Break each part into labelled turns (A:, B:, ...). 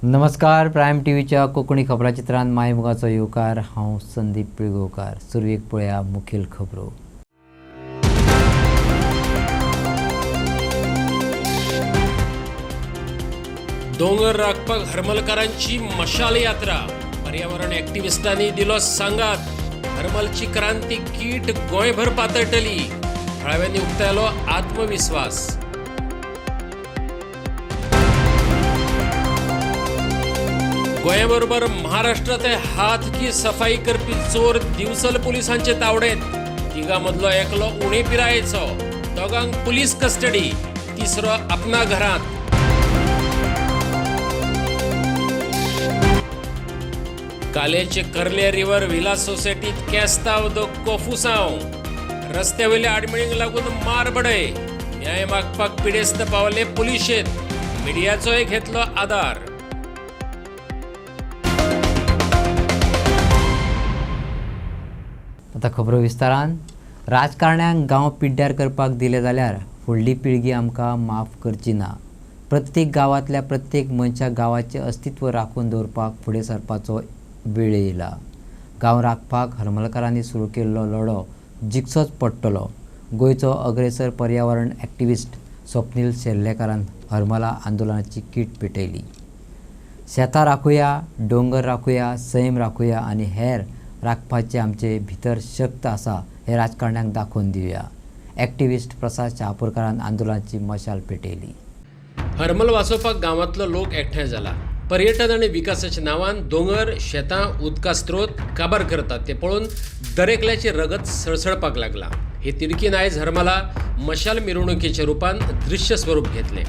A: नमस्कार. प्रायम टीव्हीच्या कोकणी खबराचित्रांत मायमुगाचो येवकार. हांव संदीप पिळगोवकार. सुरवेक पळया मुखेल खबरो.
B: दोंगर राखपाक हरमलकारांची मशाल यात्रा. पर्यावरण ॲक्टिव्हिस्टांनी दिलो सांगात. हरमलची क्रांती कीट गोंयभर पातळटली. थळाव्यांनी उक्तायलो आत्मविश्वास. गोंयाबरोबर महाराष्ट्रांत हातकी सफाई करपी चोर दिवसल पुलिसांचे तावडेत. तिगा मदलो एकलो उणे पिरायेचो. दोगांक पुलीस कस्टडी. तिसरो आपणा घरांत. कालेचे कर्ले रिव्हर व्हिला सोसायटीत केस्तांव दो कोफुसांव. रस्त्या वयल्या आडमेळींक लागून मारबडय. न्याय मागपाक पिडेस्त पावले पुलिशेत. मिडियाचोय घेतलो आदार.
A: आतां खबरो विस्तारान. राजकारण्यांक गांव पिड्ड्यार करपाक दिले जाल्यार फुडली पिळगी आमकां माफ करची ना. प्रत्येक गांवांतल्या प्रत्येक मनशाक गांवाचें अस्तित्व राखून दवरपाक फुडें सरपाचो वेळ येयला. गांव राखपाक हरमलकारांनी सुरू केल्लो लढो जिखचोच पडटलो. गोंयचो अग्रेसर पर्यावरण ॲक्टिव्हिस्ट स्वप्नील शेर्लेकारान हरमला आंदोलनाची कीट पेटयली. शेतां राखुया, दोंगर राखुया, सैम राखुया आनी हेर राखपाचे आमचे भितर शक्त आसा हे राजकारण्यांक दाखोवन दिवया. ॲक्टिव्हिस्ट प्रसाद शहापूरकारान आंदोलनाची मशाल पेटयली.
B: हरमल वाचोवपाक गांवांतलो लोक एकठांय जाला. पर्यटन आनी विकासाच्या नांवान दोंगर, शेतां, उदका स्त्रोत काबार करतात ते पळोवन दरेकल्याची रगत सळसळपाक लागला. हे तिडकीन आयज हरमला मशाल मिरवणुकीच्या रुपान दृश्य स्वरूप घेतले.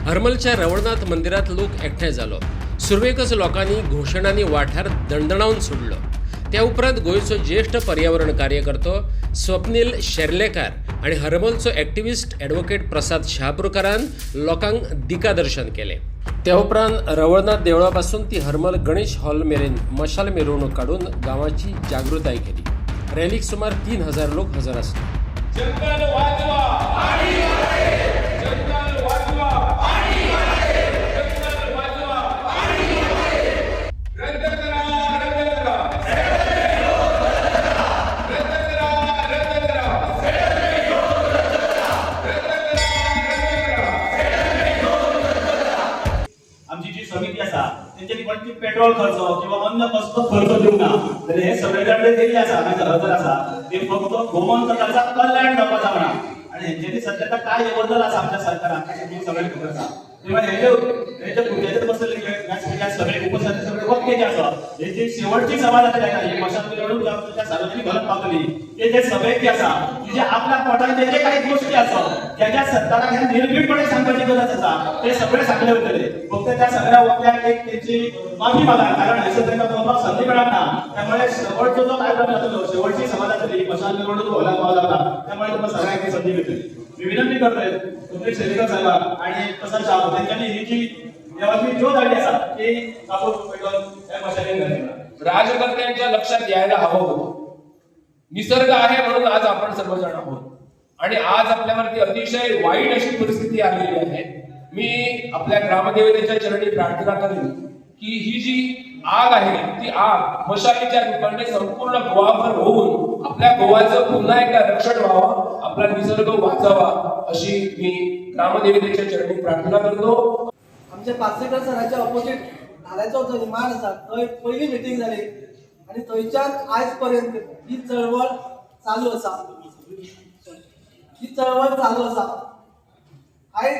B: हरमलच्या रवळनाथ मंदिरात लोक एकठांय जालो. सुरवेकच लोकांनी घोशणांनी वाठार दणदणावन सोडलो. त्या उपरांत गोंयचो ज्येष्ठ पर्यावरण कार्यकर्तो स्वप्नील शेर्लेकार आणि हरमलचो ॲक्टिव्हिस्ट ॲडव्होकेट प्रसाद शहापूरकारान लोकांक दिकादर्शन केलें. त्या उपरांत रवळनाथ देवळा पासून ती हरमल गणेश हॉल मेरेन मशाल मिरवणूक काडून गांवाची जागृताय केली. रॅलीक सुमार 3000 लोक हजर आसले.
C: पेट्रोल खर्च किंवा अन्य कसलो खर्च दिवंक ना. जाल्यार हे सगळे जाण जे आसा हजर आसा ते फक्त गोमंतकाचा कल्याण जावपाक जावना. आणि हेंच्यांनी सध्या काय येवजण आसा आमच्या सरकारान सगळ्यांक खबर आसा. तेव्हा हेजे भुरग्याचेर बसलेले सगळे उपस्थित सगळे वक्ते जे आसा हेची शेवटची सभा जातली ही मशाल मिरवणूक त्या सार्वजनीक घरात पावतली. ते जे सभेक जे आसा जे आपल्या पोटान जे काही गोष्टी आसा त्याच्या सरकाराक हे निर्भीडपणे सांगपाची गरज आसा. ते सगळे सांगले वयतले. फक्त त्या सगळ्या वक्त्यांक एक तेची माफी मागा. कारण हयसर तांकां पावपाक संदी मेळना. त्यामुळे शेवटचो जो कार्यक्रम जातलो शेवटची सभा जातली मशाल मिरवणूक हॉलांत पावला. त्यामुळे तुमकां सगळ्यांक ती संदी मेळटली. मी विनंती करतोय तुमचे शेरेकर साहेब आणि प्रसाद शाह त्यांनी ही जी देवाची ज्योत हाडली आसा ती कापूर पेटोवन त्या मशालीन घातली.
D: राजकर्त्यांच्या लक्षात यायला हवं होतं. निसर्ग आहे म्हणून आज आपण सर्वजण आहोत. आणि आज आपल्यावरती अतिशय वाईट अशी परिस्थिती आलेली आहे. मी आपल्या ग्रामदेवतेच्या चरणी प्रार्थना करेन की ही जी आग आहे ती आग मशालीच्या रूपाने संपूर्ण गोवाभर होऊन आपल्या गोवाचं पुन्हा एकदा रक्षण व्हावं, आपला निसर्ग वाचावा अशी मी ग्रामदेवतेच्या चरणी प्रार्थना करतो.
E: आमच्या पाचेकर सराच्या ऑपोजिट नाल्याचो जो इमारत आसा थंय पहिली मिटींग जाली आणि थंयच्यान आयज पर्यंत ही चळवळ चालू आसा. आयज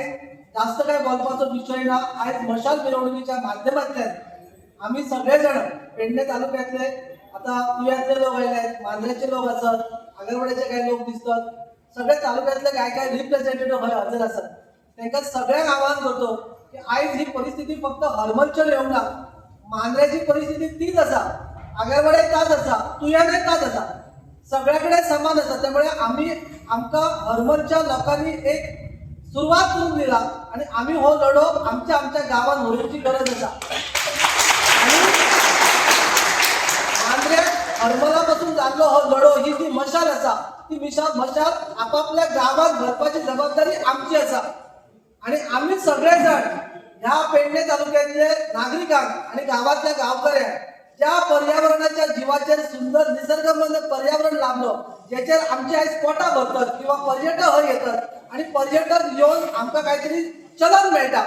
E: जास्त काय बोलपाचो विषय ना. आयज मशाल मिरवणुकीच्या माध्यमांतल्यान आम्ही सगळे जण पेडणे तालुक्यातले आता तुयातले लोक आयल्यात, मांद्रेचे लोक आसात, आगरवाड्याचे काही लोक दिसतात. सगळे तालुक्यातले काय रिप्रेझेंटेटिव्ह हय हजर आसात. तांकां सगळ्यांक आवाहन करतो की आयज ही परिस्थिती फक्त हरमलचेर येवंक ना. मांद्रेची परिस्थिती तीच आसा, आगरवाड्यात ताच आसा, तुयाने ताच आसा, सगळ्याकडे समान आसा. त्यामुळे आमकां हरमलच्या लोकांनी एक सुरुवात करून दिला आणि आम्ही हो लढो आमच्या गावात व्हरची गरज आसा. आणि मांद्र्यात हरमला पासून जाल्लो हो लढो ही जी मशाल आसा ती मशाल आपापल्या गावात भरपाची जबाबदारी आमची आसा. आणि आम्ही सगळे जण ह्या पेडणे तालुक्यातले नागरिकांक आणि गावातल्या गावकऱ्यांक ज्या पर्यावरणाच्या जीवाचेर सुंदर निसर्गमय पर्यावरण लाभलं, ज्याचेर आमची आयज पोटां भरतात किंवा पर्यटक हय येतात आणि पर्यटक येऊन आमकां काहीतरी चलन मेळटा,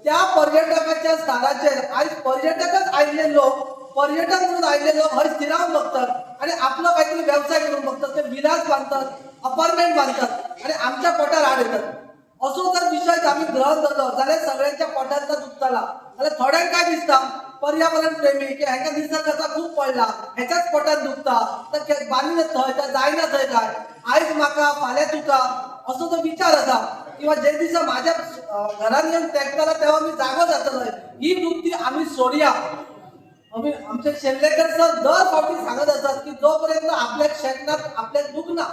E: त्या पर्यटकाच्या स्थानाचेर आयज पर्यटकच आयिल्ले लोक, पर्यटक म्हणून आयिल्ले लोक हय स्थिरावन बघतात आणि आपलो काहीतरी व्यवसाय करून बघतात. ते विलास बांधतात, अपार्टमेंट बांधतात आणि आमच्या पोटार आड येतात. असो जर विषय आम्ही ग्रहण धरलो जाल्यार सगळ्यांच्या पोटांतला दुखतला. जाल्यार थोड्यांक काय दिसता पर्यावरण प्रेमी की हाका निसर्गाचा खूप पडला, ह्याच्याच पोटात दुखता, तर बांदिना थंय तर जायना थंय काय, आयज म्हाका फाल्यां तुका, असो जो विचार आसा किंवा जे दिसा माझ्या घरान येऊन तेंकताला तेव्हा मी जागो जातलो, ही वृत्ती आम्ही सोडया. आम्ही आमचे शेल्लेकर सर दर फावटी सांगत असतात की जोपर्यंत आपल्या शेतनात आपल्याक दुखना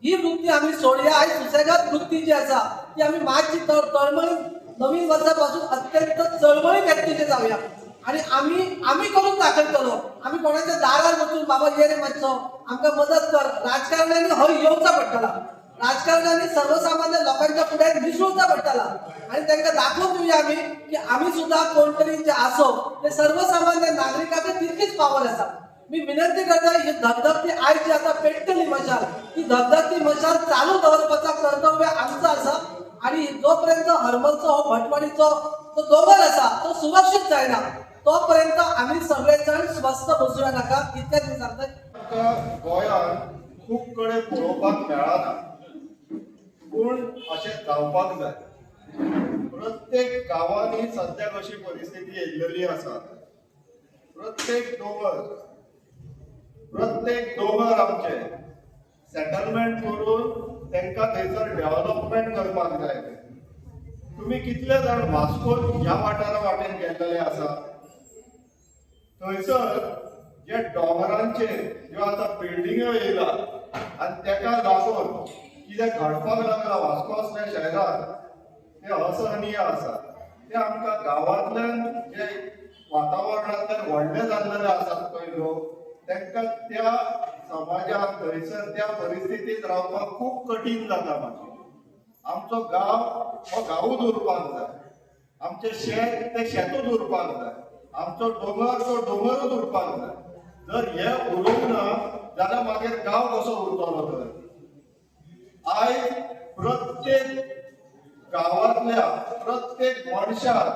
E: ही वृत्ती आम्ही सोडया. आणि सुसेगाद वृत्ती जी आसा ती आम्ही मातशी तळमळी नवीन वर्सापासून अत्यंत चळमळी व्यक्तीचे जाऊया आणि आम्ही करून दाखयतलो. आम्ही कोणाच्या दारार वचून बाबा ये रे मातसो आमकां मदत कर, राजकारण्यांनी हय येवचा पडटला, राजकारण्यांनी सर्वसामान्य लोकांच्या फुड्यान मिसळूचा पडटला आणि तांकां दाखोवन दिवया आम्ही की आम्ही सुद्धा कोणतरी जे आसो ते सर्वसामान्य नागरिकांचे तितकीच पावर आसा. मी विनंती करता ही धगधगती आयज जी आता पेटतली मशाल, ती धगधगती मशाल चालू दवरपाचा कर्तव्य आमचं आसा आणि जोपर्यंत हरमलचो हो भटवाडीचो तो दोंगर आसा तो सुरक्षीत जायना तोपर्यंत आम्ही सगळे जण स्वस्थ बसूया नाका. इतकेच मी सांगतां.
F: गोंयांत खूप कडेन पळोवपाक मेळना, पूण अशें जावपाक जाय. प्रत्येक गांवांनी सद्याक अशी परिस्थिती येयल्लेली आसा. प्रत्येक दोंगर आमचे सेटलमेंट करून तांकां थंयसर डेव्हलपमेंट करपाक जाय. तुम्ही कितले जाण वास्कोन ह्या वाटेन गेल्लेले आसा? थंयसर जे दोंगरांचे ज्यो आतां बिल्डिंग्यो येयला आनी तेका लागून कितें घडपाक लागला वास्को असल्या शहरात ते असहनीय आसा. ते आमकां गांवांतल्यान जे वातावरणांतल्यान व्हडले जाल्लेले आसात पळय लोक, तांकां त्या समाजात थंयसर त्या परिस्थितीत रावपाक खूब कठीण जाता. मातशें आमचो गांव हो गांवूच उरपाक जाय, आमचें शेत तें शेतूच उरपाक जाय, आमचो दोंगर तो दोंगरूच उरपाक जाय. जर हे उरूंक ना जाल्यार मागीर गांव कसो उरतलो? तर आयज प्रत्येक गांवांतल्या प्रत्येक मनशाक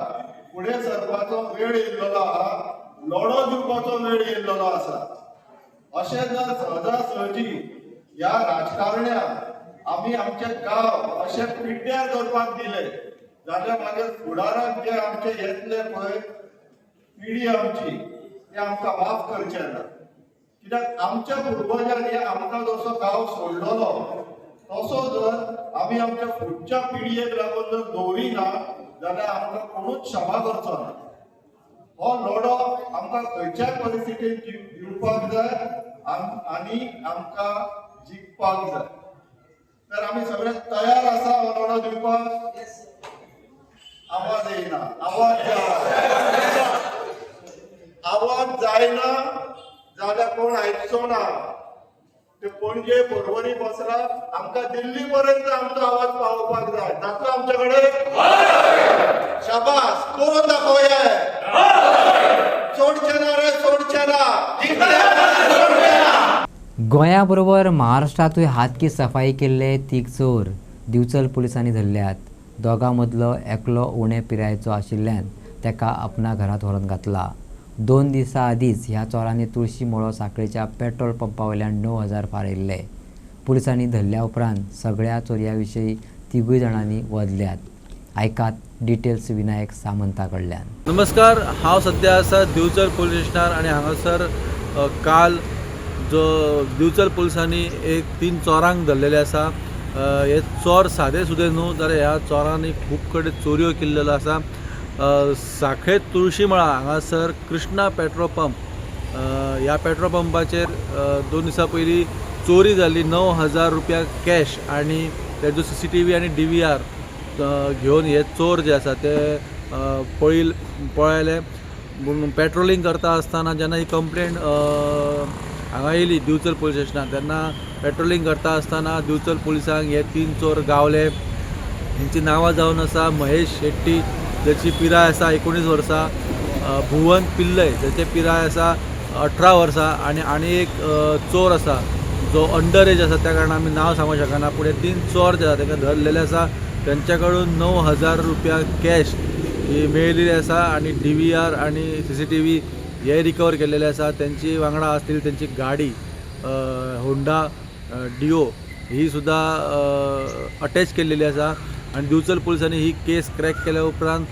F: फुडें सरपाचो वेळ येयल्लो आहा, लढो दिवपाचो वेळ येयल्लो आसा. अशें जर सहजासहजी ह्या राजकारण्यांक आमी आमचे गांव अशे पिड्ड्यार करपाक दिले जाल्यार मागीर फुडाराक जे आमचे येतले पळय पिढी आमची ते आमकां माफ करचे ना. कित्याक आमच्या पुर्वजांनी आमकां जसो गांव सोडलेलो तसो जर आमी आमच्या फुडच्या पिडयेक लागून जर दवरिना जाल्यार आमकां कोणूच क्षमा करचो ना. हो लढो आमकां खंयच्याय परिस्थितीत दिवपाक जाय आनी आमकां जिखपाक जाय. तर आमी सगळे तयार आसा हो लढो दिवपाक? आवाज येयना. आवाज जायना जाल्यार कोण आयकचो ना. ते पणजे परवरी बसला आमकां दिल्ली पर्यंत आमचो आवाज पावोवपाक जाय. जातलो आमचे कडेन? शाबास, करून दाखोवया. सोडचे ना रे, सोडचे ना.
A: गोंयाबरोबर महाराष्ट्रातूय हातकी सफाई केल्ले तीग चोर दिवचल पुलिसांनी धरल्यात. दोगां मदलो एकलो उणे पिरायेचो आशिल्ल्यान तेका आपणा घरांत व्हरून घातला. 2 दिसां आदींच ह्या चोरांनी तुळशी मळो सांखळेच्या पेट्रोल पंपावयल्यान 9,000 फारिल्ले. पुलिसांनी धरल्या उपरांत सगळ्या चोरया विशीं तिगूय जाणांनी वदल्यात. आयकात डिटेल्स विनायक सामंता कडल्यान.
G: नमस्कार, हांव सद्या आसा दिवचल पुलीस स्टेशनार आनी हांगासर काल जो दिवचल पुलिसांनी 3 चोरांक धरलेले आसा. हे चोर सादे सुदे न्हू, जाल्यार ह्या चोरांनी खूब कडेन चोरयो केल्लेलो आसा. सांखळे तुळशीमळा हांगासर कृष्णा पेट्रोल पंप, ह्या पेट्रोल पंपाचेर 2 दिसां पयलीं चोरी जाल्ली. 9,000 रुपया कॅश आनी तेजो CCTV आनी DVR घेवन हे चोर जे आसा ते पळयले. पेट्रोलिंग करता आसतना जेन्ना ही कंप्लेंट हांगा येयली दिवचल पुलीस स्टेशनार, तेन्ना पेट्रोलिंग करता आसतना दिवचल पुलिसांक हे 3 चोर गावले. हेंची नांवां जावन आसा महेश शेट्टी, जाची पिराय आसा 19 वर्सां, भुवन पिल्लय जाचे पिराय आसा 18 वर्सां, आनी एक चोर आसा जो अंडर एज आसा, त्या कारणान आमी नांव सांगूंक शकना, पूण हे 3 चोर जे आसा तांकां धरलेले आसा. त्यांच्या कडून 9,000 रुपया कॅश ही मेळिल्ली आसा आनी DVR आनी CCTV हे रिकवर केलेले आसा. त्यांची वांगडा आसलेली त्यांची गाडी होंडा डिओ ही सुद्धा अटॅच केलेली आसा. आनी दिवचल पुलिसांनी ही केस क्रॅक केल्या उपरांत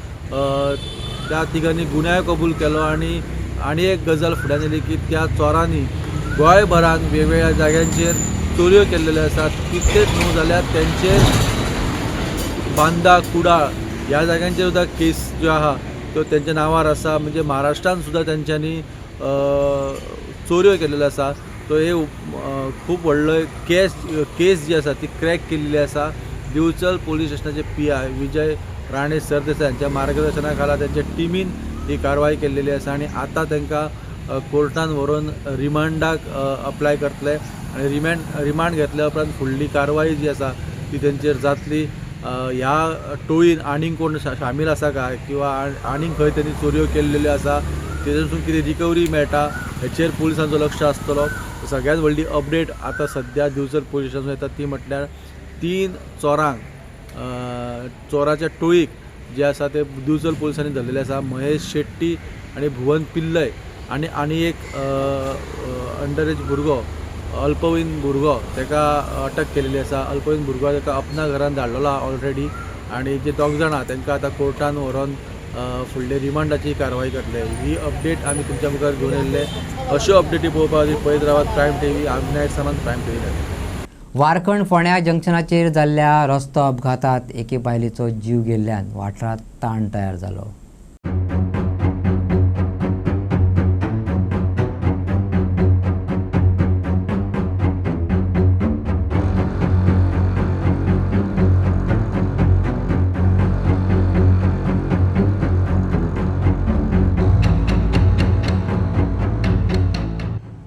G: त्या तिगांनी गुन्यांय कबूल केलो. आनी एक गजाल फुड्यान येयली की त्या चोरांनी गोंयभरांत वेगवेगळ्या जाग्यांचेर चोऱ्यो केल्लेल्यो आसात. तितकेच न्हू जाल्यार त्यांचेर बांदा कुडाळ ह्या जाग्यांचेर सुद्धा केस ज्यो आहा त्यो त्यांच्या नांवार आसा. म्हणजे महाराष्ट्रान सुद्धा त्यांच्यांनी चोऱ्यो केलेल्यो आसा. तो हे खूप व्हडलो केस जी आसा ती क्रॅक केल्ली आसा. दिवचल पोलीस स्टेशनाचे PI विजय राणे सरदेसाय यांच्या मार्गदर्शना खाला त्यांच्या टिमीन ही कारवाई केलेली आसा आणि आता तांकां कोर्टान व्हरून रिमांडाक अप्लाय करतले आणि रिमांड घेतल्या उपरांत फुडली कारवाई जी आसा ती तेंचेर जातली. ह्या टोळीन आनीक कोण शामील आसा काय किंवा आनीक खंय तेणी चोऱ्यो केल्ल्यो आसा तेजेसून कितें रिकवरी मेळटा हेचेर पुलिसांचो लक्ष आसतलो. सगळ्यांत व्हडली अपडेट आतां सद्या दिवचल पोलीस स्टेशनान येता ती म्हटल्यार 3 चोरांक चोराच्या टोळीक जे आसा ते दिवचल पुलिसांनी धरलेले आसा. महेश शेट्टी आणि भुवन पिल्लय आनी एक अंडर एज भुरगो अल्पवयीन भुरगो ताका अटक केलेली आसा. अल्पवयीन भुरगो ताका अपना घरान धाडलेलो ऑलरेडी आणि जे 2 जाणां तांकां आतां कोर्टान व्हरून फुडले रिमांडाची कारवाई करतले. ही अपडेट आमी तुमच्या मुखार घेवन येयल्ले. अश्यो अपडेटी पळोवपाक पळयत रावात प्रायम TV. आमी नायट सामान प्रायम TV.
A: वारखंड फोंड्या जंक्शनाचेर जाल्ल्या रस्तो अपघातात एके बायलेचो जीव गेल्ल्यान वाठारांत ताण तयार जालो.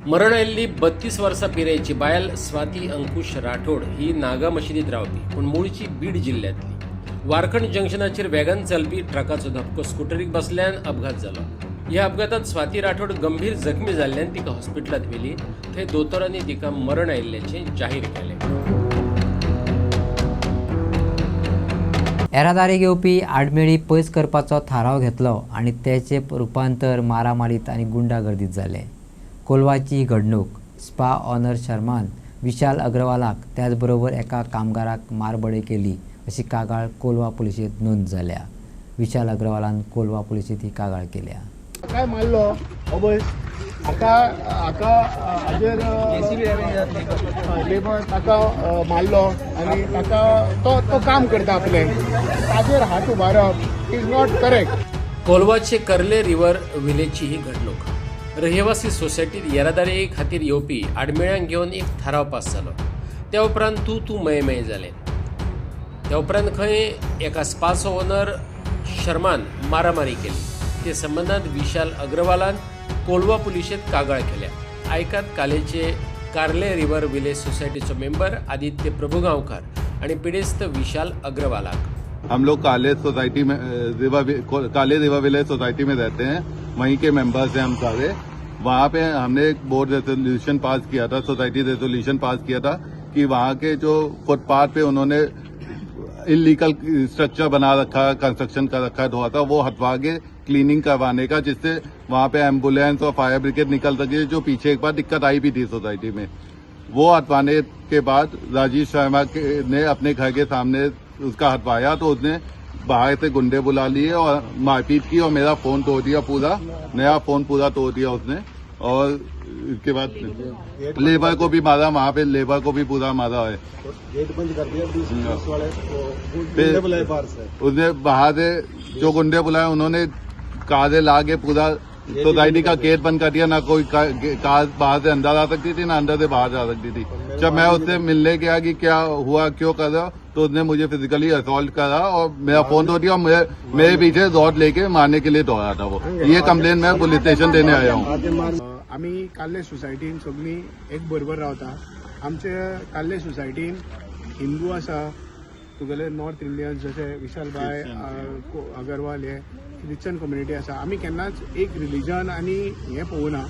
B: मरण आयिल्ली 32 वर्सां पिरायेची बायल स्वाती अंकुश राठोड ही नागा मशिदीत रावपी पूण मूळची बीड जिल्ल्यांतली. वारखंड जंक्शनाचेर वेगान चलपी ट्रकाचो धपको स्कुटरीक बसल्यान अपघात जालो. ह्या अपघातात स्वाती राठोड गंभीर जखमी जाल्ल्यान तिका हॉस्पिटलांत व्हेली. थंय दोतोरांनी तिका मरण आयिल्ल्याचें जाहीर केलें.
A: येरादारी घेवपी आडमेळी पयस करपाचो थाराव घेतलो आनी तेचे रुपांतर मारामारीत आनी गुंडागर्दीत जालें. कोलवाची ही घडणूक स्पा ऑनर शर्मान विशाल अग्रवालाक त्याचबरोबर एका कामगाराक मारबडी केली अशी कागाळ कोलवा पुलिशेंत नोंद जाल्या. विशाल अग्रवालान कोलवा पुलिशेंत ही कागाळ केल्या.
H: काय मारलो अबय हाका हाजेर लेबर ताका मारलो आनी ताका तो काम करता आपले ताजेर हात उबारप इज नॉट करेक्ट.
B: कोलवाचे कर्ले रिव्हर विलेजची ही घडणूक. रहिवासी सोसायटीत येरादारी खातीर येवपी आडमेळ्यांक घेवन एक थाराव पास जालो. त्या उपरांत तूं मय जालें. त्या उपरांत खंय एका स्पाचो ओनर शर्मान मारामारी केली. ते संबंदांत विशाल अग्रवालान कोलवा पुलिशेंत कागाळ केल्या. आयकात कालेचे कार्ले रिव्हर विलेज सोसायटीचो मेंबर आदित्य प्रभुगांवकार आणि पिडेस्त विशाल अग्रवालाक.
F: हम लोग काले सोसाइटी में काले रिवर विलेज सोसाइटी में रहते हैं. वहीं के मेंबर्स हैं हम सारे. वहाँ पे हमने एक बोर्ड रेजोल्यूशन पास किया था, सोसाइटी रेजोल्यूशन पास किया था कि वहाँ के जो फुटपाथ पे उन्होंने इलीगल स्ट्रक्चर बना रखा, कंस्ट्रक्शन कर रखा हुआ था, वो हटवा के क्लीनिंग करवाने का, जिससे वहाँ पे एम्बुलेंस और फायर ब्रिगेड निकल सके. जो पीछे एक बार दिक्कत आई भी थी सोसाइटी में, वो हटवाने के बाद राजीव शर्मा ने अपने घर के सामने उसका हटवाया तो उसने बाहर से गुंडे बुला लिए और मारपीट की और मेरा फोन तोड़ दिया, पूरा नया फोन पूरा तोड़ दिया उसने. और इसके बाद लेबर को भी मारा, वहाँ पे लेबर को भी पूरा मारा है.
H: गेट बंद कर दिया.
F: उसने बाहर से जो गुंडे बुलाए उन्होंने कारें ला के पूरा सोसाइटी का गेट बंद कर दिया. ना कोई कार बाहर से अंदर आ सकती थी, ना अंदर से बाहर जा सकती थी. जब मैं उससे मिलने गया कि क्या हुआ, क्यों कर रहा, तो उसने मुझे फिजिकली असॉल्ट करा और मेरा फोन तोड़ दिया. मेरे पीछे रॉड लेके मारने के लिए दौड़ा था वो. ये कंप्लेन मैं पुलिस स्टेशन देने आया हूँ.
H: आम्ही काल्ले सोसायटीन सगळीं एक बरोबर रावता. आमचे काल्ले सोसायटीन हिंदू आसा, तुगेले नॉर्थ इंडियन्स जशे विशालबाय अगरवाल हे क्रिश्चन कम्युनिटी आसा आमी केन्नाच एक रिलीजन आनी हें पळोवना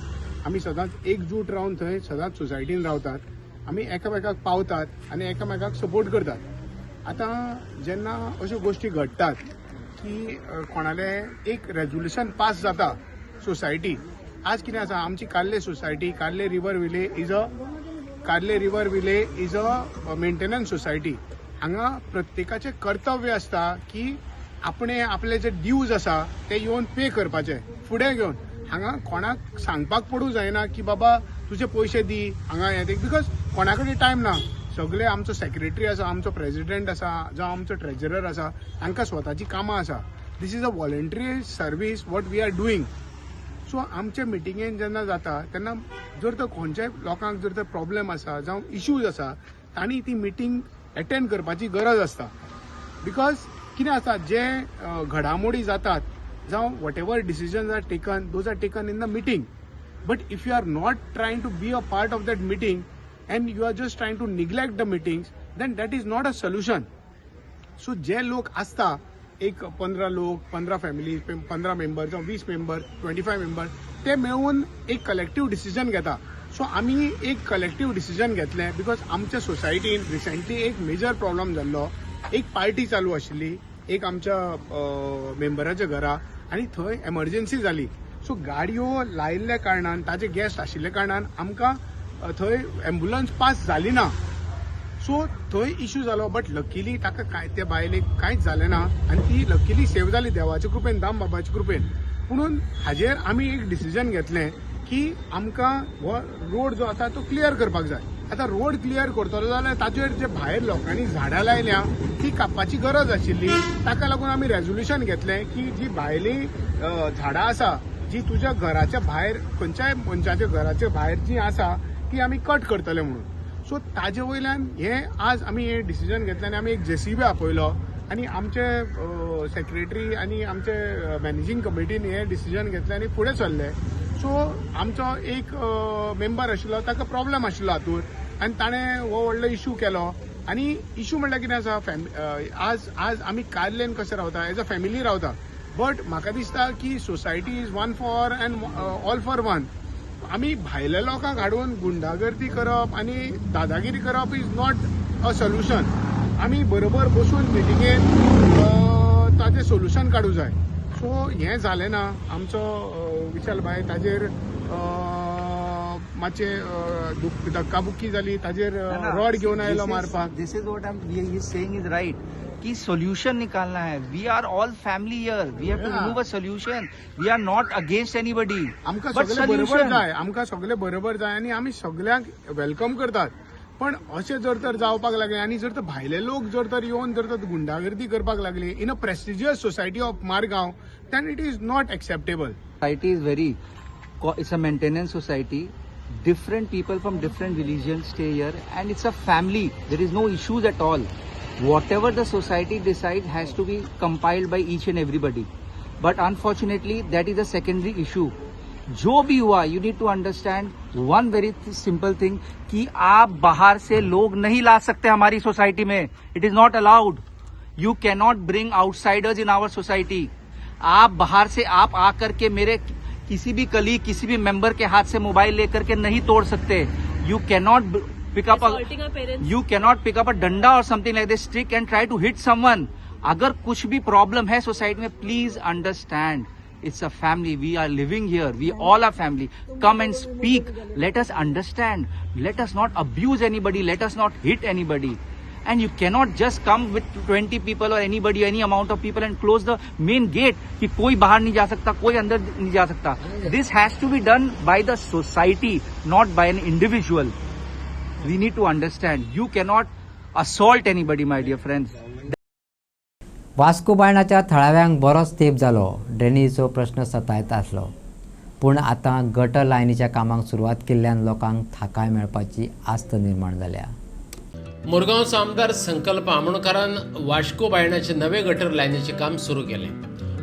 H: आमी सदांच एकजूट रावन थंय सदांच सोसायटीन रावतात आमी एकामेकाक पावतात आनी एकामेकाक सपोर्ट करतात आतां जेन्ना अश्यो गोश्टी घडटात की कोणाले एक रेजोल्युशन पास जाता सोसायटी आज कितें आसा आमची Karle society Karle river village is a maintenance society हांगा प्रत्येकाचें कर्तव्य आसता की आपणे आपले जे ड्यूज आसा ते येवन पे करपाचे फुडें घेवन हांगा कोणाक सांगपाक पडूं जायना की बाबा तुजे पयशे दी हांगा हें बिकॉज कोणा कडेन टायम ना सगळे आमचो सेक्रेटरी आसा आमचो प्रेसिडेंट आसा जावं आमचो ट्रेजरर आसा तांकां स्वताची कामां आसा दीस is a voluntary service what we are doing so आमचे मिटिंगेन जेन्ना जाता तेन्ना जर तर खंयच्याय लोकांक जर तर प्रॉब्लेम आसा जावं इश्यूज आसा तांणी ती मिटींग एटेंड करपाची गरज आसता बिकॉज कितें आसा जे घडामोडी जातात जावं whatever decisions are taken those are taken in the meeting but if you are not trying to be a part of that meeting and you are just trying to neglect the meetings, then that is not a solution. So जे लोक असता एक 15 लोक 15 family 15 member जावं 20 member 25 member ते मेळून एक collective decision घेता सो आमी एक कलेक्टिव्ह डिसिजन घेतलें बिकॉज आमच्या सोसायटीन रिसेंटली एक मेजर प्रॉब्लम जाल्लो एक पार्टी चालू आशिल्ली एक आमच्या मेंबराच्या घरा आनी थंय एमर्जन्सी जाली सो गाडयो लायिल्ल्या कारणान ताजे गेस्ट आशिल्ल्या कारणान आमकां थंय एम्ब्युलन्स पास जाली ना सो थंय इश्यू जालो बट लकीली ताका काय त्या बायलेक कांयच जालें ना आनी ती लकीली सेव जाली देवाच्या कृपेन दाम बाबाच्या कृपेन पुणून हाजेर आमी एक डिसिजन घेतलें की आमकां हो रोड जो आसा तो क्लियर करपाक जाय आतां रोड क्लियर करतलो जाल्यार ताचेर जे भायर लोकांनी झाडां लायल्या ती कापपाची गरज आशिल्ली ताका लागून आमी रेजोल्युशन घेतलें की जी भायली झाडां आसा जी तुज्या घराच्या भायर खंयच्याय मनशाच्या घराच्या भायर जी आसा ती आमी कट करतले म्हणून सो ताजे वयल्यान हे आज आमी हे डिसिजन घेतलें आनी आमी एक JCB आपयलो आनी आमचे सेक्रेटरी आनी आमचे मॅनेजींग कमिटीन हे डिसिजन घेतलें आनी फुडें सरले सो आमचो एक मेंबर आशिल्लो ताका प्रॉब्लेम आशिल्लो हातूंत आनी ताणें हो व्हडलो इश्यू केलो आनी इश्यू म्हणल्यार कितें आसा आज आमी कार्लेन कशें रावता एज अ फॅमिली रावता बट म्हाका दिसता की society is one for and all for one आमी भायल्या लोकांक हाडून गुंडागर्दी करप आनी दादागिरी करप इज नॉट अ सोल्युशन आमी बरोबर बसून मिटिंगेन ताचें सोल्युशन काडूं जाय सो हें जालें ना आमचो विशालबाय ताजेर मातशें धक्काबुक्की जाली ताजेर रॉड घेवन आयलो मारपाक
I: this is what I am saying is right कि सोल्यूशन निकालना है we are all family here we have to remove a solution we are not against anybody
H: आमकां सगळे बरोबर जाय आमकां सगळे बरोबर जाय आनी आमी सगळ्यांक वेलकम करतात पण अशें जर तर जावपाक लागलें आनी जर तर भायले लोक जर तर येवन जर तर गुंडागर्दी करपाक लागले in a prestigious society of Margao then it is not acceptable
I: society is very it's a maintenance society different people from different religions stay here and it's a family there is no issues at all whatever the society decides has to be compiled by each and everybody but unfortunately that is a secondary issue जो भी हुआ you need to understand one very simple thing कि आप बाहर से लोग नहीं ला सकते हमारी सोसाइटी में it is not allowed you cannot bring outsiders in our society आप बाहर से आप आकर के मेरे किसी भी कलीग किसी भी मेंबर के हाथ से मोबाइल लेकर के नहीं तोड़ सकते you cannot pick up a danda और something like this stick and try to hit someone अगर कुछ भी प्रॉब्लम है सोसाइटी में please understand it's a family we are living here we all are family come and speak let us understand let us not abuse anybody let us not hit anybody and you cannot just come with 20 people or anybody any amount of people and close the main gate कि कोई बाहर नहीं जा सकता कोई अंदर नहीं जा सकता this has to be done by the society not by an individual we need to understand you cannot assault anybody my dear friends
A: Vasco बायणाच्या थळाव्यांक बरोच तेंप जालो ड्रेनेजीचो प्रश्न सतायत आसलो पूण आतां गटर लायनीच्या कामाक सुरवात केल्ल्यान लोकांक थाकाय मेळपाची आस्त निर्माण जाल्या
B: मुरगांवचो आमदार संकल्प आमोणकारान वास्को बायणाचे नवे गटर लायनीचे काम सुरू केले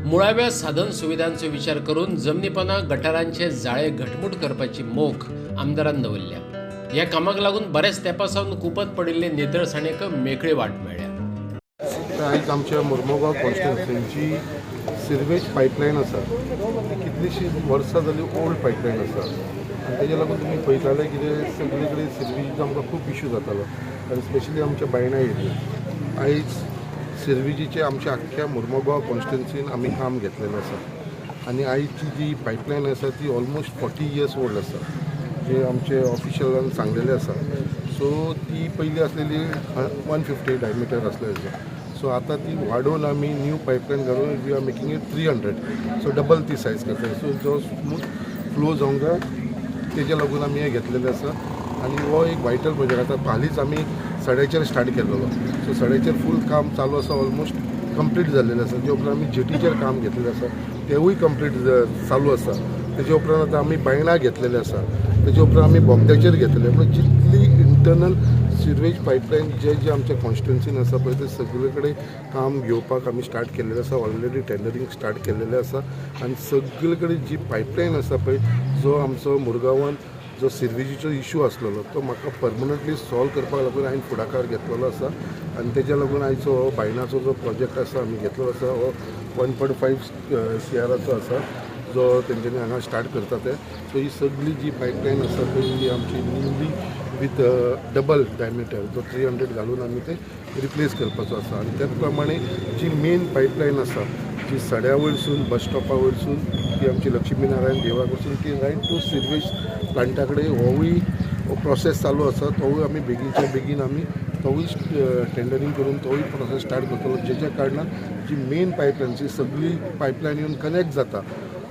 B: मुळाव्या साधन सुविधांचो विचार करून जमनीपणां गटारांचे जाळे घटमूट करपाची मोख आमदारान दवरल्या ह्या कामाक लागून बऱ्याच तेंपासावन कुपत पडिल्ले नितळसाणेक मेकळी वाट मेळ्ळ्या
F: आयज आमच्या मुर्मुगांव कॉन्स्टिट्युन्सीची सिरवेज पायपलायन आसा ती कितलीशीं वर्सां जाली ओल्ड पायपलायन आसा आनी तेज्या लागून तुमी पळयताले कितें सगळे कडेन सिरवेजीचो आमकां खूब इशू जातालो आनी स्पेशली आमच्या बायणा एरियेंत आयज सिरवेजीचे आमच्या आख्ख्या मुर्मुगांव कॉन्स्टिट्युन्सीन आमी काम घेतलेलें आसा आनी आयजची जी पायपलायन आसा ती ऑलमोस्ट 40 years ओल्ड आसा जे आमचे ऑफिशलान सांगलेलें आसा सो ती पयली आसलेली 150 डायमिटर आसलेली सो आतां ती वाडोवन आमी न्यू पायपलायन घालून we are making it 300 so double ती सायज करता सो जो स्मूथ फ्लो जावंक तेज्या लागून आमी हें घेतलेलें आसा आनी हो एक वायटल प्रोजेक्ट आतां हालींच आमी सड्याचेर स्टार्ट केल्लो सो सड्याचेर फूल काम चालू आसा ऑलमोस्ट कंप्लीट जाल्लेलें आसा जे उपरांत आमी जेटीचेर काम घेतलेलें आसा तेवूय कंप्लीट चालू आसा तेजे उपरांत आतां आमी बायणा घेतलेलें आसा तेजे उपरांत आमी बोगद्याचेर घेतलेले म्हणजे जितली इंटरनल सिरवेज पायपलायन जे आमच्या कॉन्स्टिट्युन्सीन आसा पळय ते सगळे कडेन काम घेवपाक आमी स्टार्ट केल्लेलें आसा ऑलरेडी टेंडरींग स्टार्ट केल्लेलें आसा आनी सगळे कडेन जी पायपलायन आसा पळय जो आमचो मुरगांवान जो सिरवेजीचो इशू आसलेलो तो म्हाका परमनंटली सॉल्व करपाक लागून हांवें फुडाकार घेतलेलो आसा आनी तेज्या लागून आयचो हो बायणाचो जो प्रोजेक्ट आसा आमी घेतलो आसा हो 1.5 CRचो आसा जो तेंच्यांनी हांगा स्टार्ट करता ते सो ही सगळी जी पायपलायन आसा पळय ती आमची न्यूली विथ डबल डायमिटर जो 300 घालून आमी ते रिप्लेस करपाचो आसा आनी त्याच प्रमाणे जी मेन पायपलायन आसा जी सड्या वयरसून बस स्टॉपा वयरसून ती आमची लक्ष्मी नारायण देवळा कडसून ती रायट टू सिरवेज प्लांटा कडेन होवूय प्रोसेस चालू आसा तोवूय आमी बेगीनच्या बेगीन आमी तोवूय टेंडरींग करून तोवूय प्रोसेस स्टार्ट करतलो जेच्या कारणान जी मेन पायपलायन जी सगळी पायपलायन येवन कनेक्ट जाता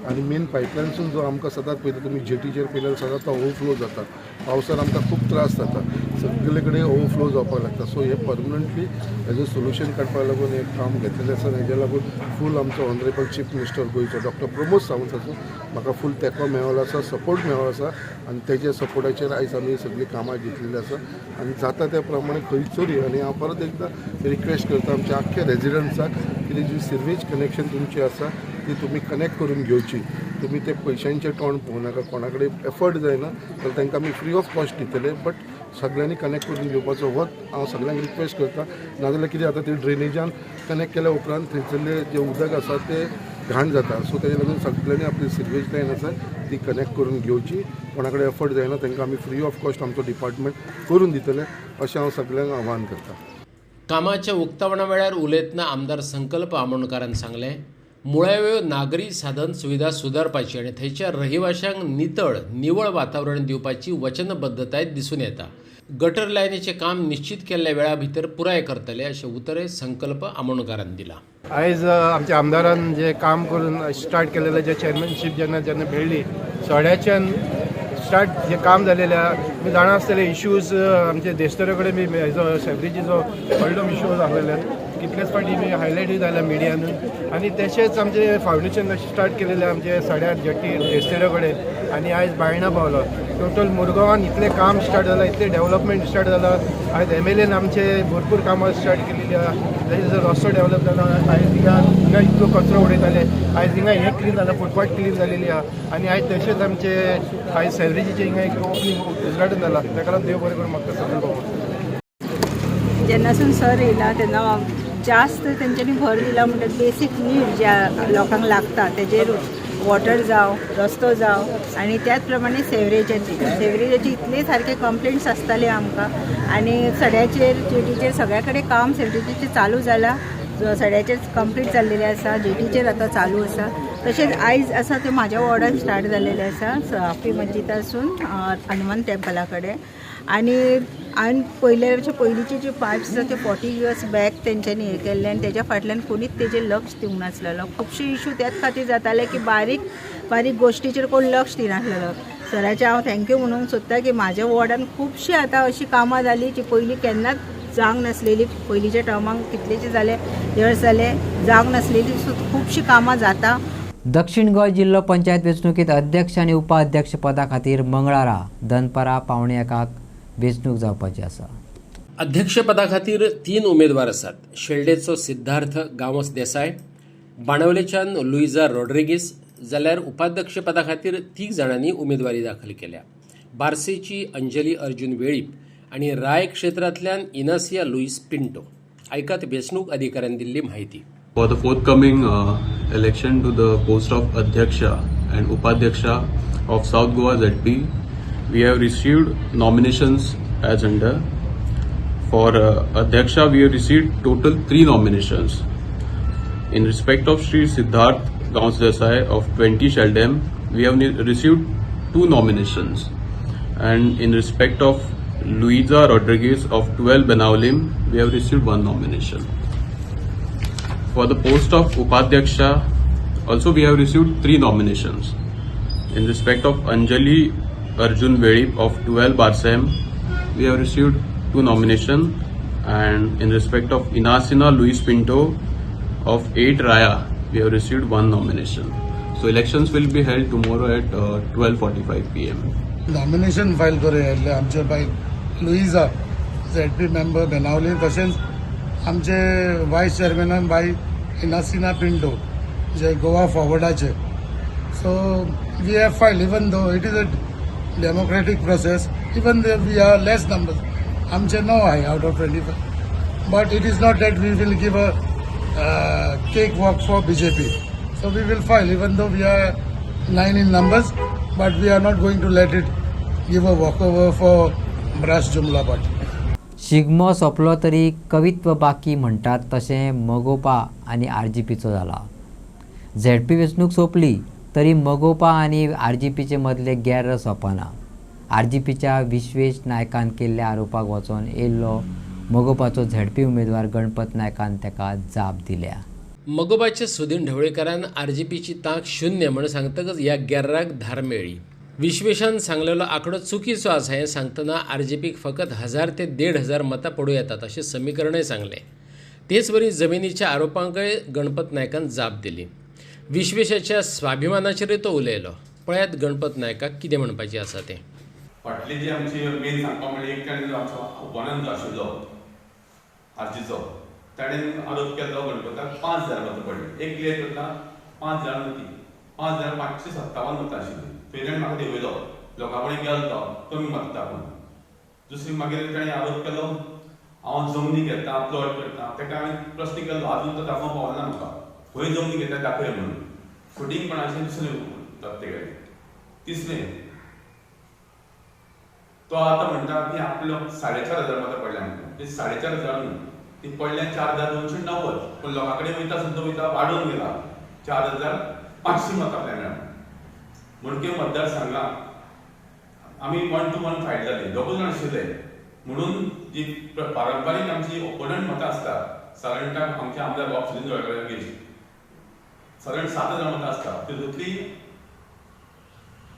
F: आनी मेन पायपलायनसून जो आमकां सदांच पळयता तुमी जेटीचेर पयल्यार सदांच तो ओवरफ्लो जाता पावसार आमकां खूब त्रास जाता सगळे कडेन ओवरफ्लो जावपाक लागता सो हे परमनंटली हेजो सोल्युशन काडपाक लागून एक काम घेतलेलें आसा आनी हेज्या लागून फूल आमचो ऑनरेबल चीफ मिनिस्टर गोंयचो डॉक्टर प्रमोद सावंताचो म्हाका फूल तेंको मेळ्ळो आसा सपोर्ट मेळ्ळो आसा आनी तेज्या सपोर्टाचेर आयज आमी सगळीं कामां घेतलेलीं आसा आनी जाता त्या प्रमाणे खंयचोरी आनी हांव परत एकदां रिक्वेस्ट करता आमच्या आख्ख्या रेजिडंट्साक की जी सिरवेज कनेक्शन तुमची आसा ती तुम्ही कनेक्ट करून घेवची तुम्ही ते पयशांचे तोंड पळोवं नाका कोणा कडेन एफर्ट जायना तर तांकां आमी फ्री ऑफ कॉस्ट दितले बट सगळ्यांनी कनेक्ट करून घेवपाचो हो हांव सगळ्यांक रिक्वेस्ट करता नाजाल्यार कितें जाता ती ड्रेनेजान कनेक्ट केल्या उपरांत थंयसरलें जें उदक आसा तें घाण जाता सो तेजे लागून सगळ्यांनी आपली सिरवेज लायन आसा ती कनेक्ट करून घेवची कोणा कडेन एफर्ट जायना तांकां आमी फ्री ऑफ कॉस्ट आमचो डिपार्टमेंट करून दितले अशें हांव सगळ्यांक आव्हान करता
B: कामाच्या उक्तावणा वेळार उलयतना आमदार संकल्प आमोणकारान सांगलें मुळाव्यो नागरी साधन सुविधा सुदारपाची आनी थंयच्या रहिवाशांक नितळ निवळ वातावरण दिवपाची वचनबद्धताय दिसून येता गटर लायनीचें काम निश्चित केल्ल्या वेळा भितर पुराय करतले अशें उतरे संकल्प आमोणकारान दिला
J: आयज आमच्या आमदारान जे काम करून स्टार्ट केलेलें जे चेअरमॅनशीप जेन्ना मेळ्ळी सड्याच्यान स्टार्ट जे काम जालेलें तुम्ही जाणा आसतले इश्यूज आमचे देशतरे कडेन बी हेजो सेफ्रीचो व्हडलो इश्यूज आसलेले कितलेच फावटी बी हायलायट जाल्या मिडियानूय आनी तशेंच आमचे फावंडेशन स्टार्ट केलेलें आमचे सड्यार जेटी देशतरे कडेन आनी आयज बायणा पावलो टोटल मुरगांवान इतलें काम स्टार्ट जालां इतलें डेव्हलपमेंट स्टार्ट जालां आयज MLAन आमचे भरपूर कामां स्टार्ट केलेली आहा तशेंच रस्तो डेव्हलप जाला आयज हिंगा इतलो कचरो उडयताले आयज हिंगा हें क्लीन जालां फुटपाथ क्लीन जालेली आहा आनी आयज तशेंच आमचे आयज सेवरेजीचें हिंगा एक ओपनिंग उद्घाटन जालां ताका लागून देव बरें करून म्हाका सगळें पावता
K: जेन्नासून सर येयला तेन्ना जास्त तेंच्यांनी भर दिला म्हणटा बेसीक नीड ज्या लोकांक लागता तेजेर वॉटर जावं रस्तो जावं आनी त्याच प्रमाणे सेवरेजाची इतले सारके कंप्लेंट्स आसताले आमकां आनी सड्याचेर जेटीचेर सगळ्या कडेन काम सेवरेजीचें चालू जालां सड्याचेर कंप्लीट जाल्लेलें आसा जेटीचेर आतां चालू आसा तशेंच आयज आसा ते म्हाज्या वॉर्डान स्टार्ट जाल्लेलें आसा हाफी मस्जिदासून हनुमान टेम्पला कडेन आनी पयलींचे जे पायप्स आसा ते 40 years बॅक तेंच्यांनी हें केल्ले आनी तेज्या फाटल्यान कोणीच तेजेर लक्ष दिवंक नासलेलो खुबशे इश्यू त्याच खातीर जाताले की बारीक बारीक गोश्टीचेर कोण लक्ष दिनासलेलो सराचे हांव थँक्यू म्हणूंक सोदता की म्हाज्या वॉर्डान खुबशीं आतां अशीं कामां जालीं जी पयलीं केन्नाच जावंक नासलेली पयलींच्या टर्माक कितलेशे जाले years जाले जावंक नासलेली सो खुबशीं कामां जाता
A: दक्षिण गोंय जिल्लो पंचायत वेंचणुकेंत अध्यक्ष आनी उपाध्यक्ष पदा खातीर मंगळारा दनपारा पावणे 1 वेंचणूक जावपाची आसा
B: अध्यक्षपदा खातीर 3 उमेदवार आसात शेल्डेचो सिद्धार्थ गांवस देसाय बाणवलेच्यान लुइजा रॉड्रिगीस जाल्यार उपाध्यक्ष पदा खातीर 3 जाणांनी उमेदवारी दाखल केल्या बार्सेची अंजली अर्जुन वेळीप आनी राय क्षेत्रांतल्यान इनासिया लुईस पिंटो ऐकत वेचणूक अधिकाऱ्यांनी दिलेली माहिती.
L: For the forthcoming election to the post of Adhyaksha and Upadhyaksha of South Goa ZP, we have received nominations as under. For Adhyaksha, we have received total 3 nominations. In respect of Sri Siddharth Gauns Desai of 20 Sheldam, we have received 2 nominations. And in respect of Luisa Rodriguez of 12 Benaulim, we have received 1 nomination. For the post of Upadhyaksha, also we have received 3 nominations. In respect of Anjali Arjun Vedip of 12 Barsam, we have received 2 nominations. And in respect of Inasina Luis Pinto of 8 Raya, we have received 1 nomination. So elections will be held tomorrow at 12:45 p.m.
M: Nomination file करूया आमचे बाय Luiza ZP member Benaulim, तशेंच आमचे vice चेअरमॅनान बाय इनासिना पिंटो जे गोवा फॉरवर्डाचे. So we have file even though it is a democratic process, even though we are less numbers, आमचे 9 आहे out of 25. But it is not that we will give a cake walk for BJP. So we will file even though we are 9 in numbers, but we are not going to let it give a walkover for brash jumla but.
A: Shigmo सोंपलो तरी कवित्व बाकी म्हणटात तशें मगोपा आनी RGPचो जाला. ZP वेंचणूक सोंपली तरी मगोपा आनी RGPचे मदले गैर सोंपना. RGPच्या विश्वेश नायकान केल्ल्या आरोपाक वचोन येयल्लो मगोपाचो ZP उमेदवार गणपत नायकान ताका जाप दिल्या.
B: मगोबाचे सुदीन ढवळेकरान RGPची तांक 0 म्हणून सांगतकच ह्या गॅराक धार मेळ्ळी. विश्वेशान सांगलेलो आंकडो चुकीचो आसा हें सांगतना RGPक फकत 1000 ते 1500 मतां पडूं येतात अशें समीकरणय सांगलें. तेच वरी जमिनीच्या आरोपांकय गणपत नायकान जाप दिली. विश्वेशाच्या स्वाभिमानाचेरय तो उलयलो. पळयात गणपत नायकाक कितें म्हणपाचें आसा तें.
N: फाटली जी आमची मेन सांगपाक म्हणल्यार एक जाण आमचो ओपोनंट आशिल्लो आरजीचो, ताणें आरोप केल्लो गणपताक 5000 मतां पडली. एक क्लियर करता 5000 मती 5557 मतां आशिल्लीं. पेरंट म्हाका देंवयलो, लोकां कडेन गेलो तो कमी मागता पूण. दुसरी मागीर ताणें आरोप केलो हांव जमनी घेता प्लॉट करता. ताका हांवें प्रश्न केल्लो आजून तो दाखोवंक पावना म्हाका, खंय जमनी घेता दाखय म्हणून. फुटींगपणाचें दुसरें तेगेलें. तिसरें तो आतां म्हणटा की आपलो 4500 मतां पडल्या म्हणटा. ते 4500 न्हू, ती पडल्या 4290. पूण लोकां कडेन वयता सुद्दां वयता वाडून गेला 4500 मतां आपल्या मेळ्ळा. मणके मतदारसंघात आमी 1 to 1 फायट जाली, दोगूय जाण आशिल्ले. म्हणून जी पारंपारीक आमची ओपोनंट मतां आसता, सादारणता आमचे आमदार बाब सुनील ढवळेकर सादारण 7000 मतां आसता, तितूंतली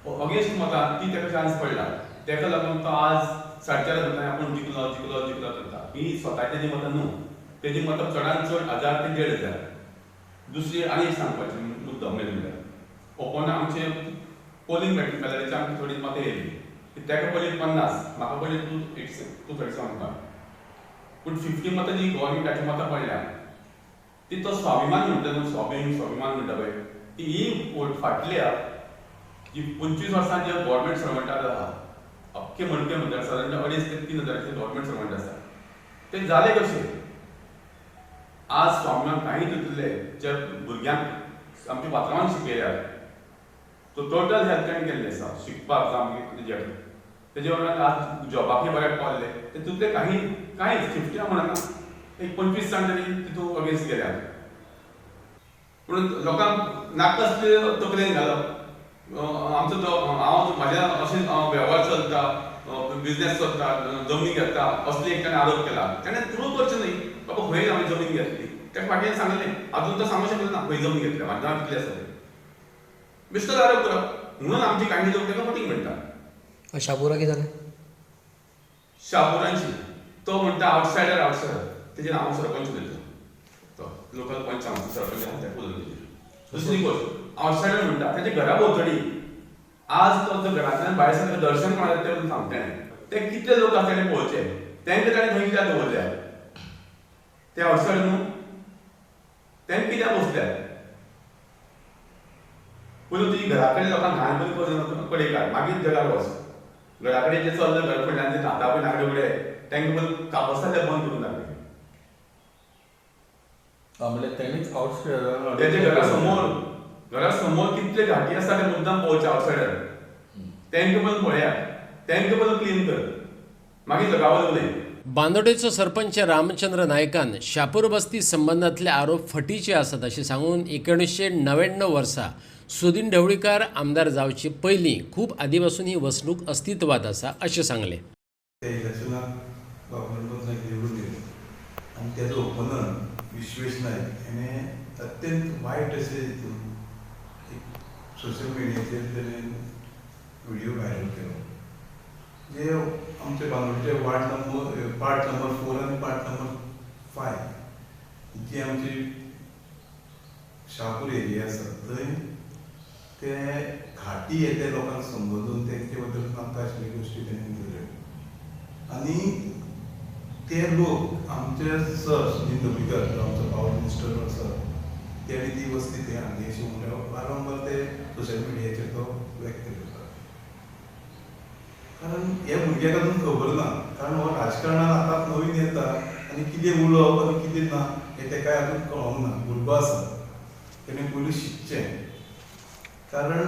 N: अगेन्स्ट मतां ती ताका चान्स पडला. ताका लागून तो आज 4500 मतां आपूण जिखलो करता. ही स्वताची जी मतां न्हू, तेजी मतां चडांत चड 1000 ते 1500. दुसरी आनी सांगपाचें मुद्दम म्हणल्यार ओपोनंट आमचे पोलिंग पॅटर्नाची आमची थोडी मतां येयली. ताका पयलीं 50, म्हाका पयलीं 237 म्हणटा. पूण 50 मतां जी गव्हर्मेंटाची मतां पडल्या ती तो स्वाभिमान म्हणटा न्हू, स्वाभिमान म्हणटा पळय, ही वोट फाटल्या जी 25 वर्सां जे गव्हर्मेंट सर्वंटाक आसा, अख्खे मणके म्हणटा सादारण 2,500 ते 3,000 गव्हर्मेंट सर्वंट आसा. ते जाले कशे? आज स्वाभिमान काही तितले जे भुरग्यांक आमच्या पात्रांवान शिकयल्यात, तो टोटल हेल्थ ताणें केल्लें आसा. शिकपाक जावं तेजे वांगडा आज जॉबाकय बऱ्याक पावले. तितूंतले कांय 50 म्हणना, एक 25 जाण तरी तितूंत अगेन्स्ट गेल्या. पूण लोकांक नाका आसले तकलेन घालप. आमचो तो हांव म्हाज्या अशें वेव्हार चलता, बिजनेस चलता, जमनी घेता असले एक ताणें आरोप केला. ताणें प्रूव करचें न्ही बाबा खंय हांवें जमीन घेतली. ताका फाटीं सांगलें आजून तो सांगूंक शकलो ना खंय जमीन घेतल्या, म्हाजें नांव कितलें आसा तें. बेश्टोच आरोप करप. म्हणून आमची कांय लोक ताका फटींग म्हणटा.
I: शापुरा कितें जालें?
N: शापुरांची तो म्हणटा आवटसायडर. तेजेर हांव सरपंच उलयता, तो लोकल पंच सरपंच आसा तेका उलयता. दुसरी गोश्ट आवटसायडर म्हणटा तेजे घरा भोंवतणी आज तो जो घरांतल्यान भायर सरता दर्शन कोणालें तें सांगतालें. ते कितले लोक आसा ताणें पळोवचे, तांकां ताणें थंय कित्याक दवरल्या? ते आवटसायडर न्हू, तांकां कित्याक बसल्यात? पयलीं तुजी घरा कडेन लोकांक ल्हानपणी कडेन काड, मागीर जगार वच. घरा कडेन जे चल्लं घर फुडल्यान जे नाता पळय नागडे उगडे तांकां पयलीं कापसाचे बंद करून दाखय. त्याच्या घरासमोर कितले घाटी आसा ते मुद्दाम पळोवचे आउटसायडर तेंका पण पळया तेंका पण क्लीन कर मागीर जगावत उलय.
B: बांदोडेचो सरपंच रामचंद्र नायकान शापूर बस्ती संबंधातले आरोप फटीचे आसात अशें सांगून 1999 वर्सा सुदीन ढवळीकार आमदार जावचे पयलीं खूब आदी पासून ही वसणूक अस्तित्वात आसा अशें सांगलें.
F: त्या इलेक्शनाक गव्हर्नमेंट निवडून येयलो आनी तेजो ओपोनंट विश्वेश नायक हेणें अत्यंत वायट अशें सोशल मिडियाचेर तेणें व्हिडिओ व्हायरल केलो जे आमचे बांदोडचे पार्ट नंबर 4 आनी पार्ट नंबर 5 जी आमची शापूर एरिया आसा थंय ते घाटी येते लोकांक संबोधून तेंचे बद्दल नाका आशिल्ली गोश्टी तेणें केल्यो आनी ते लोक आमचे सर सुनील ढवळीकर आमचो पावर मिनिस्टर सर तेणी ती वस्ती ते हांगी अशी म्हणल्यार वारंवार ते सोशल मिडियाचेर तो व्यक्त करता. कारण हे भुरग्याक अजून खबर ना कारण हो राजकारणान आतां नवीन येता आनी कितें उलोवप आनी कितें ना हें तेका अजून कळोंक ना. भुरगो आसा तेणें पयलीं शिकचें कारण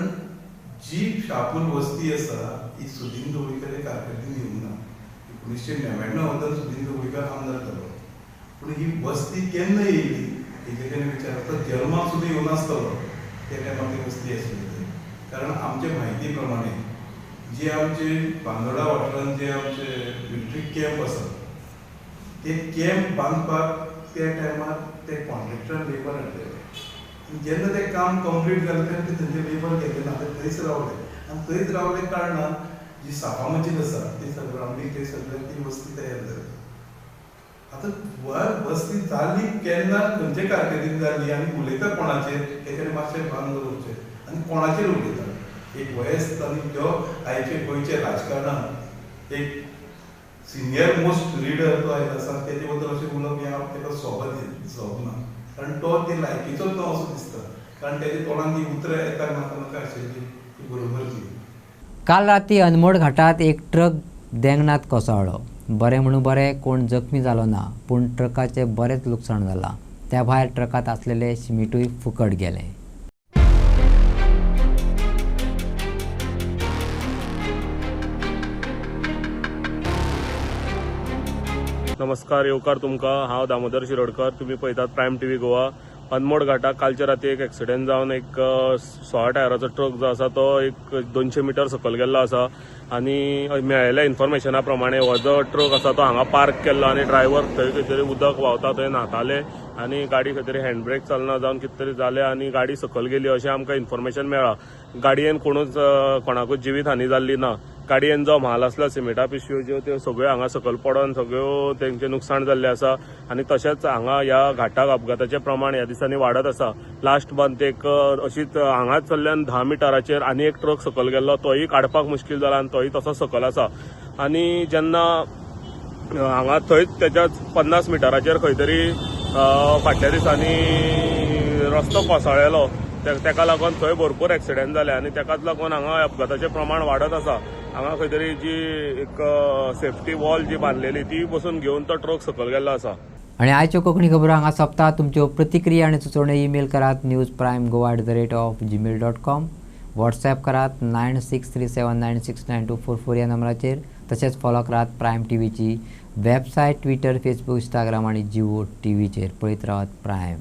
F: जी शापूर वस्ती आसा ही सुदीन ढवळीकर कारकिर्दीन येवंक ना. 1999 वर्सा सुदीन ढवळीकर आमदार जालो पूण ही वस्ती केन्ना येयली हेजे कडेन विचारता जल्माक सुद्दां येवनासतलो त्या टायमार ती वस्ती आशिल्ली. कारण आमचे म्हायती प्रमाणे जे आमचे बांदोडा वाठारांत जे आमचे मिलिटरी कॅम्प आसा ते कॅम्प बांदपाक त्या टायमार ते कॉन्ट्रॅक्टर लेबर हाडलेले. जेन्ना तें काम कंप्लीट जालें तेन्ना ते थंयचे लेबर गेले ना ते थंयच रावले आनी थंयच रावले कारणान जी सापा मशीद आसा ती सगळ्यांनी ते सगळ्या ती वस्ती तयार जाली. आतां वस्ती जाली केन्ना खंयचे कारकिर्दीन जाली आनी उलयता कोणाचेर तेचेर मातशें भान दवरचें आनी कोणाचेर उलयता. एक वयस्क आनी जो आयचे गोंयचे राजकारणान एक सिनियर मोस्ट लिडर तो आयला आसा तेजे बद्दल अशें उलोवप हें ताका सोबना कारण तो ते लायकीचोच ना असो दिसता कारण तेजे तोंडान ती उतरां येता नाका आशिल्ली ती बरोबर ती.
A: काल राती अनमोड घाटात एक ट्रक देंगणात कोसळ्ळो. बरें म्हणून बरें कोण जखमी जालो ना पूण ट्रकाचे बरेंच लुकसाण जालां. त्या भायर ट्रकात आसलेले शिमिटूय फुकट गेले.
O: नमस्कार येवकार तुमकां. हांव दामोदर शिरोडकर. तुमी पळयतात प्रायम टीव्ही गोवा. अनमोड घाटाक कालच्या राती एक एक्सिडेंट जावन एक 16 टायराचो ट्रक जो आसा तो एक 200 मिटर सकयल गेल्लो आसा आनी मेळिल्ल्या इन्फॉर्मेशना प्रमाणे हो जो ट्रक आसा तो हांगा पार्क केल्लो आनी ड्रायव्हर थंय खंय तरी उदक व्हांवता थंय न्हाताले आनी गाडी खंय तरी हँडब्रेक चलना जावन कितें तरी जालें आनी गाडी सकयल गेली अशें आमकां इन्फॉर्मेशन मेळ्ळां. गाडयेन कोणाकूच जिवीत हानी जाल्ली ना. गाडयेन जो म्हाल आसलो सिमेंटा पिशव्यो ज्यो त्यो सगळ्यो हांगा सकयल पडोन सगळ्यो तेंचें नुकसाण जाल्लें आसा आनी तशेंच हांगा ह्या घाटाक अपघाताचें प्रमाण ह्या दिसांनी वाडत आसा. लास्ट मंथ एक अशीच हांगाच चल्ल्यान 10 मिटराचेर आनी एक ट्रक सकयल गेल्लो तोय काडपाक मुश्कील जाला आनी तोय तसो सकयल आसा. आनी जेन्ना हांगा थंयच तेच्याच 50 मिटराचेर खंय तरी फाटल्या दिसांनी रस्तो कोसळ्ळेलो तेका लागून थंय भरपूर एक्सिडेंट जाले आनी तेकाच लागून हांगा अपघाताचें प्रमाण वाडत आसा. हांगा खंय तरी जी एक सेफ्टी वॉल जी बांदलेली ती बसून घेवन तो ट्रक सकयल गेल्लो आसा.
A: आणि आयच्यो कोंकणी खबरो हांगा सोंपतात. तुमच्यो प्रतिक्रिया आनी सुचोवण्यो ईमेल करात newsprimegoa@gmail.com. व्हॉट्सॲप करात 9637969244 ह्या नंबराचेर. तशेंच फॉलो करात प्रायम टीव्हीची वेबसायट, ट्विटर, फेसबूक, इंस्टाग्राम आनी जिओ टीव्हीचेर. पळयत रावात प्रायम.